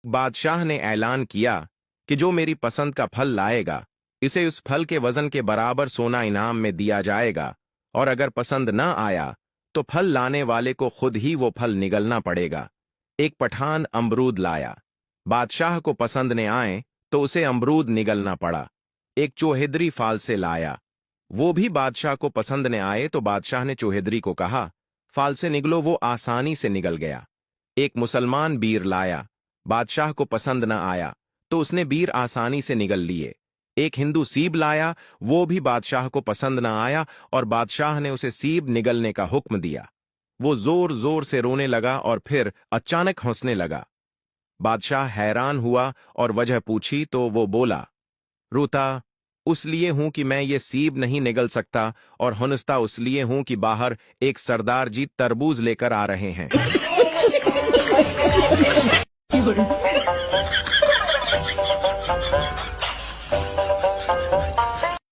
बादशाह ने ऐलान किया कि जो मेरी पसंद का फल लाएगा, इसे उस फल के वजन के बराबर सोना इनाम में दिया जाएगा, और अगर पसंद न आया तो फल लाने वाले को खुद ही वो फल निगलना पड़ेगा। एक पठान अमरूद लाया। बादशाह को पसंद ने आए तो उसे अमरूद निगलना पड़ा। एक चौहेद्री फालसे लाया। वो भी बादशाह को पसंद ने आए तो बादशाह ने चौहेद्री को कहा, फालसे निगलो। वो आसानी से निगल गया। एक मुसलमान बीर लाया। बादशाह को पसंद न आया तो उसने बीर आसानी से निगल लिए। एक हिंदू सीब लाया। वो भी बादशाह को पसंद न आया और बादशाह ने उसे सीब निगलने का हुक्म दिया। वो जोर जोर से रोने लगा और फिर अचानक हंसने लगा। बादशाह हैरान हुआ और वजह पूछी तो वो बोला, रोता उस लिए हूं कि मैं ये सीब नहीं निगल सकता, और हंसता उस लिए हूं कि बाहर एक सरदार जी तरबूज लेकर आ रहे हैं।